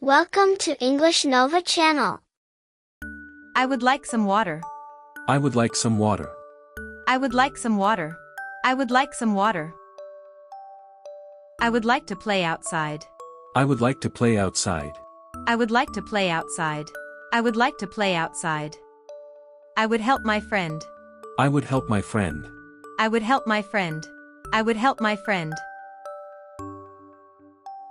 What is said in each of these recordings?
Welcome to EnglishNova Channel. I would like some water. I would like some water. I would like some water. I would like some water. I would like to play outside. I would like to play outside. I would like to play outside. I would like to play outside. I would help my friend. I would help my friend. I would help my friend. I would help my friend.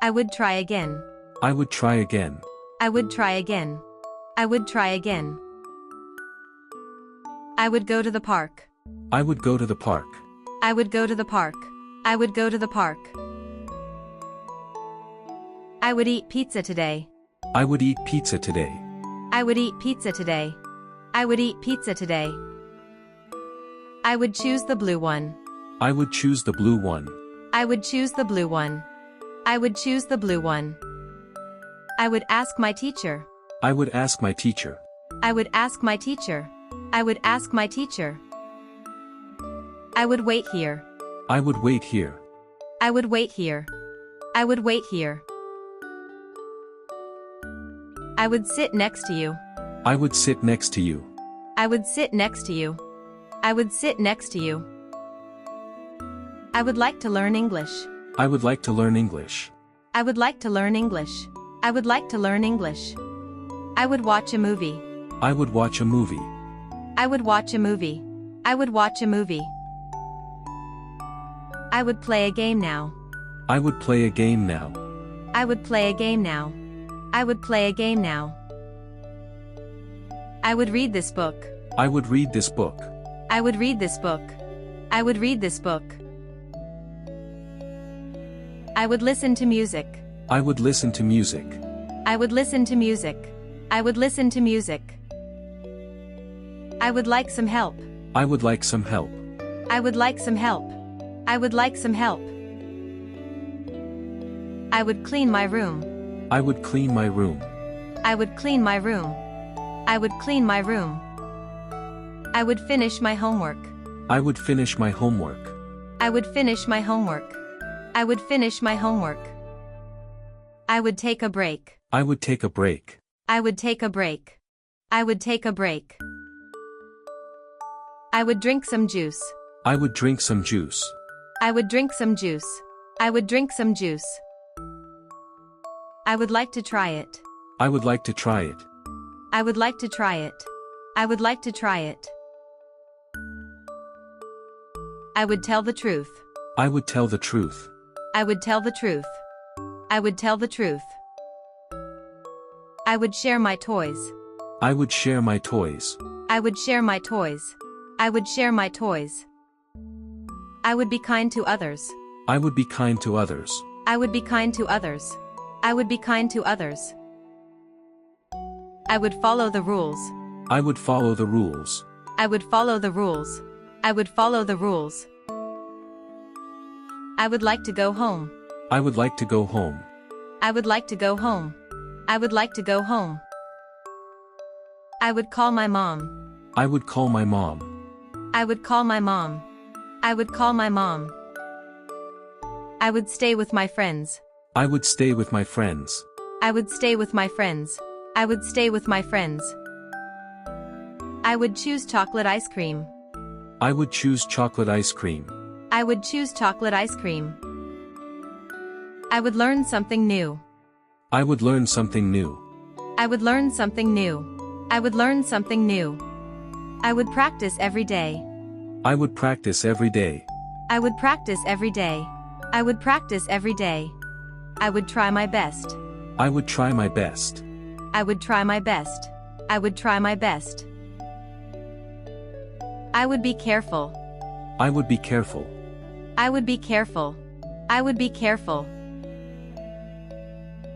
I would try again. I would try again. I would try again. I would try again. I would go to the park. I would go to the park. I would go to the park. I would go to the park. I would eat pizza today. I would eat pizza today. I would eat pizza today. I would eat pizza today. I would choose the blue one. I would choose the blue one. I would choose the blue one. I would choose the blue one. I would ask my teacher. I would ask my teacher. I would ask my teacher. I would ask my teacher. I would wait here. I would wait here. I would wait here. I would wait here. I would sit next to you. I would sit next to you. I would sit next to you. I would sit next to you. I would like to learn English. I would like to learn English. I would like to learn English. I would like to learn English. I would watch a movie. I would watch a movie. I would watch a movie. I would watch a movie. I would play a game now. I would play a game now. I would play a game now. I would play a game now. I would read this book. I would read this book. I would read this book. I would read this book. I would listen to music. I would listen to music. I would listen to music. I would listen to music. I would like some help. I would like some help. I would like some help. I would like some help. I would clean my room. I would clean my room. I would clean my room. I would clean my room. I would finish my homework. I would finish my homework. I would finish my homework. I would finish my homework. I would take a break. I would take a break. I would take a break. I would take a break. I would drink some juice. I would drink some juice. I would drink some juice. I would drink some juice. I would like to try it. I would like to try it. I would like to try it. I would like to try it. I would tell the truth. I would tell the truth. I would tell the truth. I would tell the truth. I would share my toys. I would share my toys. I would share my toys. I would share my toys. I would be kind to others. I would be kind to others. I would be kind to others. I would be kind to others. I would follow the rules. I would follow the rules. I would follow the rules. I would follow the rules. I would like to go home. I would like to go home. I would like to go home. I would like to go home. I would call my mom. I would call my mom. I would call my mom. I would call my mom. I would stay with my friends. I would stay with my friends. I would stay with my friends. I would stay with my friends. I would choose chocolate ice cream. I would choose chocolate ice cream. I would choose chocolate ice cream. I would learn something new. I would learn something new. I would learn something new. I would learn something new. I would practice every day. I would practice every day. I would practice every day. I would practice every day. I would try my best. I would try my best. I would try my best. I would try my best. I would be careful. I would be careful. I would be careful. I would be careful.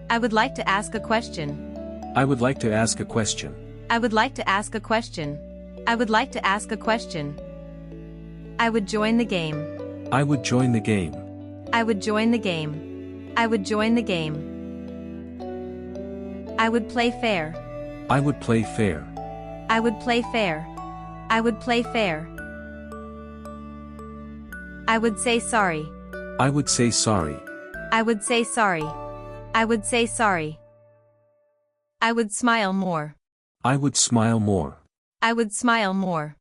I would like to ask a question. I would like to ask a question. I would like to ask a question. I would like to ask a question. I would join the game. I would join the game. I would join the game. I would join the game. I would play fair. I would play fair. I would play fair. I would play fair. I would say sorry. I would say sorry. I would say sorry. I would say sorry. I would smile more. I would smile more. I would smile more.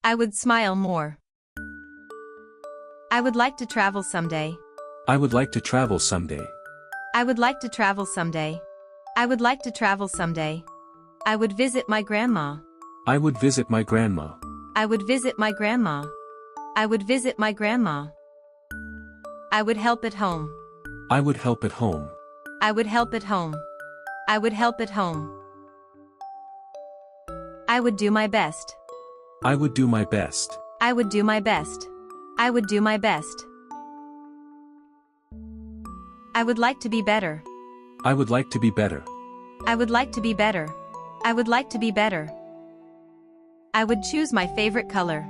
I would smile more. I would like to travel someday. I would like to travel someday. I would like to travel someday. I would like to travel someday. I would visit my grandma. I would visit my grandma. I would visit my grandma. I would visit my grandma. I would help at home. I would help at home. I would help at home. I would help at home. I would do my best. I would do my best. I would do my best. I would do my best. I would like to be better. I would like to be better. I would like to be better. I would like to be better. I would choose my favorite color.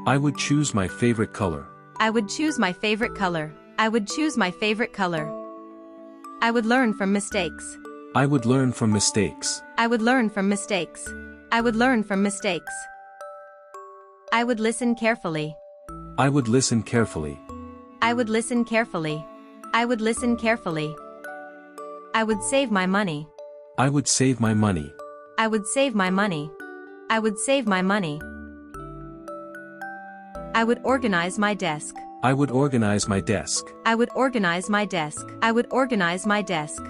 I would choose my favorite color. I would choose my favorite color. I would choose my favorite color. I would learn from mistakes. I would learn from mistakes. I would learn from mistakes. I would learn from mistakes. I would listen carefully. I would listen carefully. I would listen carefully. I would listen carefully. I would save my money. I would save my money. I would save my money. I would save my money. I would organize my desk. I would organize my desk. I would organize my desk. I would organize my desk.